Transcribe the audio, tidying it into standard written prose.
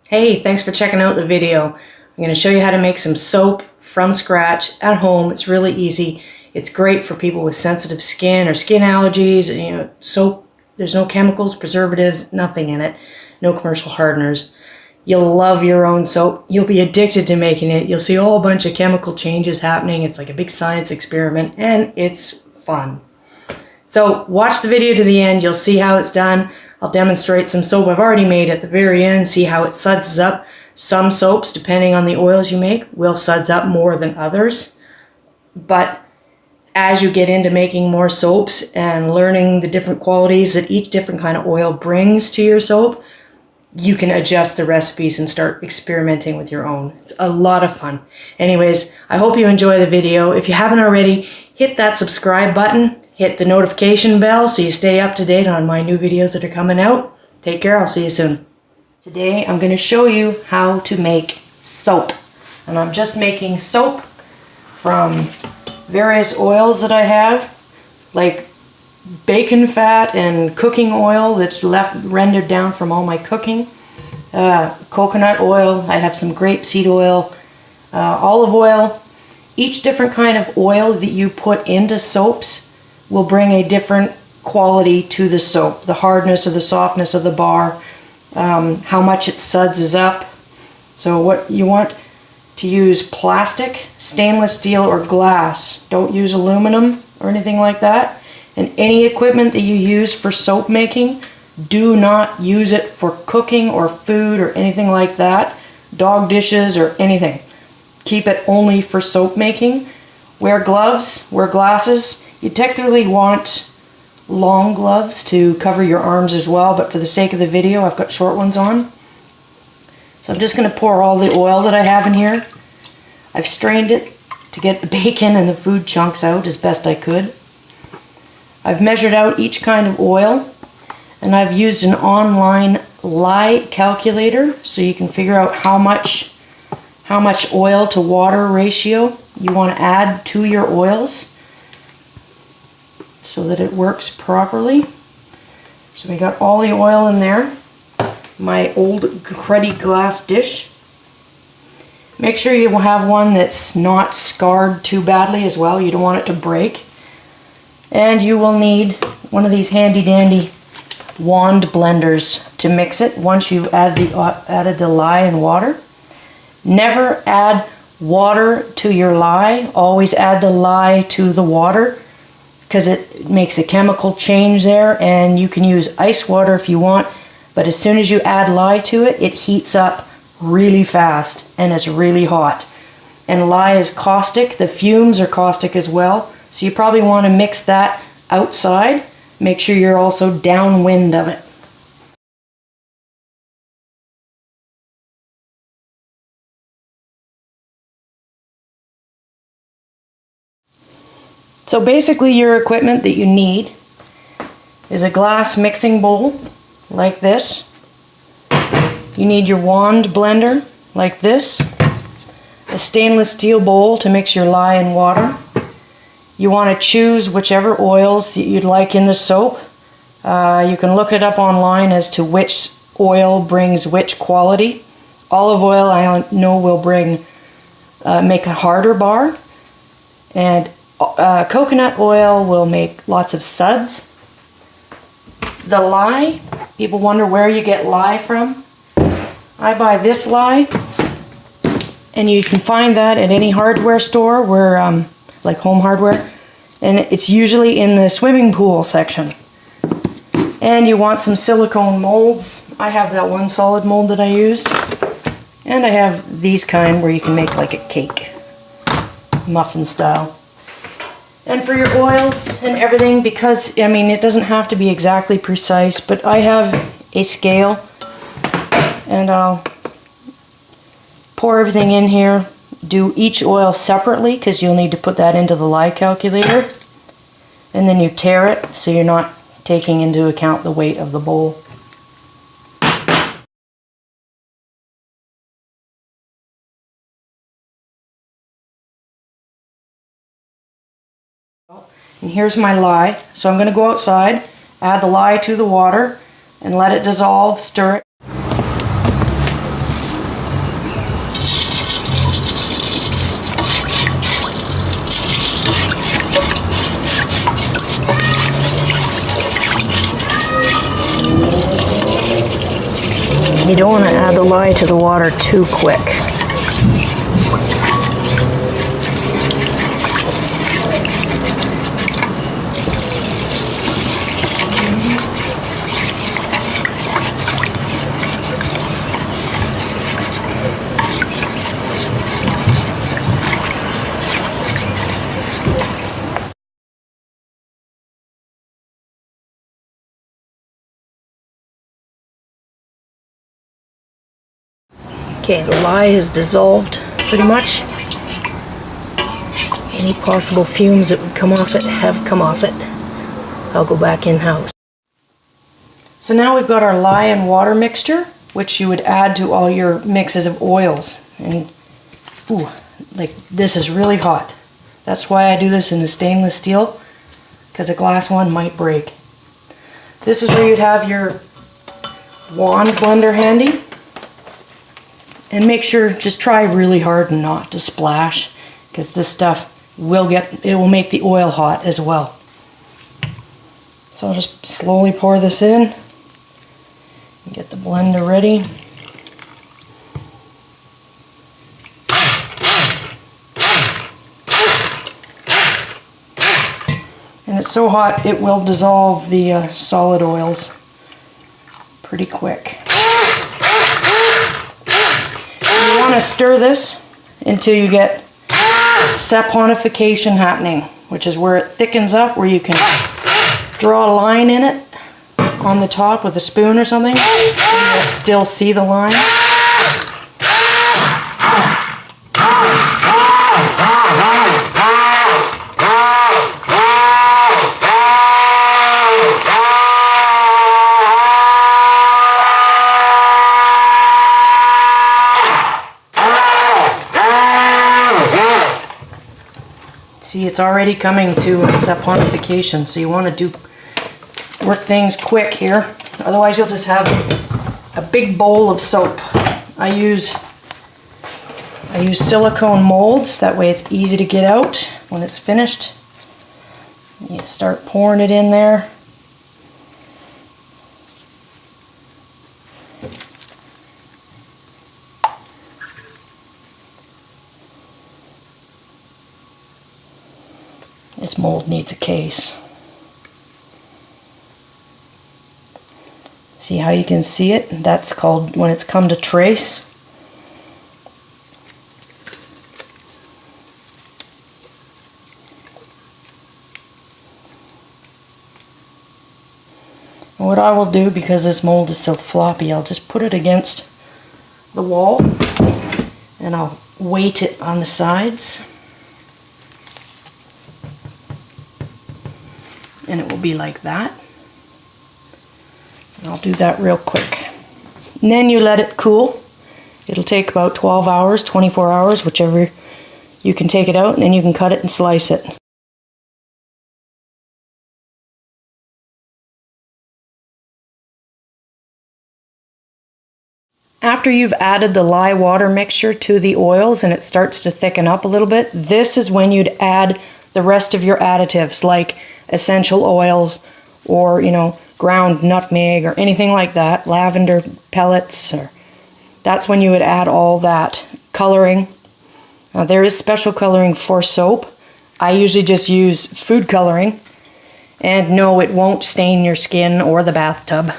Hey, thanks for checking out the video. I'm going to show you how to make some soap from scratch at home. It's really easy. It's great for people with sensitive skin or skin allergies. Soap, there's no chemicals, preservatives, nothing in it. No commercial hardeners. You'll love your own soap. You'll be addicted to making it. You'll see a whole bunch of chemical changes happening. It's like a big science experiment and it's fun. So watch the video to the end. You'll see how it's done. I'll demonstrate some soap I've already made at the very end, see how it suds up. Some soaps, depending on the oils you make, will suds up more than others. But as you get into making more soaps and learning the different qualities that each different kind of oil brings to your soap, you can adjust the recipes and start experimenting with your own. It's a lot of fun. Anyways, I hope you enjoy the video. If you haven't already, hit that subscribe button. Hit the notification bell so you stay up to date on my new videos that are coming out. Take care, I'll see you soon. Today I'm going to show you how to make soap. And I'm just making soap from various oils that I have, like bacon fat and cooking oil that's rendered down from all my cooking. Coconut oil, I have some grape seed oil, olive oil. Each different kind of oil that you put into soaps will bring a different quality to the soap. The hardness or the softness of the bar, how much it suds up. So what you want to use plastic, stainless steel, or glass. Don't use aluminum or anything like that. And any equipment that you use for soap making, do not use it for cooking or food or anything like that. Dog dishes or anything. Keep it only for soap making. Wear gloves, wear glasses. You technically want long gloves to cover your arms as well, but for the sake of the video, I've got short ones on. So I'm just going to pour all the oil that I have in here. I've strained it to get the bacon and the food chunks out as best I could. I've measured out each kind of oil, and I've used an online Lye Calculator so you can figure out how much oil to water ratio you want to add to your oils, so that it works properly. So we got all the oil in there. My old cruddy glass dish. Make sure you have one that's not scarred too badly as well. You don't want it to break. And you will need one of these handy dandy wand blenders to mix it once you've added the lye and water. Never add water to your lye. Always add the lye to the water, because it makes a chemical change there, and you can use ice water if you want, but as soon as you add lye to it, it heats up really fast and is really hot. And lye is caustic, the fumes are caustic as well, so you probably want to mix that outside. Make sure you're also downwind of it. So basically your equipment that you need is a glass mixing bowl like this. You need your wand blender like this. A stainless steel bowl to mix your lye and water. You want to choose whichever oils that you'd like in the soap. You can look it up online as to which oil brings which quality. Olive oil I know will make a harder bar, and coconut oil will make lots of suds. The lye, people wonder where you get lye from. I buy this lye, and you can find that at any hardware store where, like Home Hardware, and it's usually in the swimming pool section. And you want some silicone molds. I have that one solid mold that I used, and I have these kind where you can make like a cake, muffin style. And for your oils and everything, because, I mean, it doesn't have to be exactly precise, but I have a scale, and I'll pour everything in here. Do each oil separately, because you'll need to put that into the Lye Calculator. And then you tare it, so you're not taking into account the weight of the bowl. And here's my lye. So I'm going to go outside, add the lye to the water, and let it dissolve, stir it. You don't want to add the lye to the water too quick. Okay, the lye is dissolved pretty much. Any possible fumes that would come off it have come off it. I'll go back in-house. So now we've got our lye and water mixture, which you would add to all your mixes of oils. And ooh, like this is really hot. That's why I do this in the stainless steel, because a glass one might break. This is where you'd have your wand blender handy. And make sure, just try really hard not to splash, because this stuff will make the oil hot as well. So I'll just slowly pour this in and get the blender ready. And it's so hot it will dissolve the solid oils pretty quick. You want to stir this until you get saponification happening, which is where it thickens up, where you can draw a line in it on the top with a spoon or something, and you'll still see the line. See, it's already coming to saponification, so you want to work things quick here. Otherwise you'll just have a big bowl of soap. I use silicone molds, that way it's easy to get out when it's finished. You start pouring it in there. This mold needs a case. See how you can see it? That's called when it's come to trace. And what I will do, because this mold is so floppy, I'll just put it against the wall and I'll weight it on the sides. And it will be like that. And I'll do that real quick. And then you let it cool. It'll take about 12 hours, 24 hours, whichever you can take it out, and then you can cut it and slice it. After you've added the lye water mixture to the oils and it starts to thicken up a little bit, this is when you'd add the rest of your additives, like essential oils or, ground nutmeg or anything like that, lavender pellets. That's when you would add all that. Coloring. Now, there is special coloring for soap. I usually just use food coloring. And no, it won't stain your skin or the bathtub.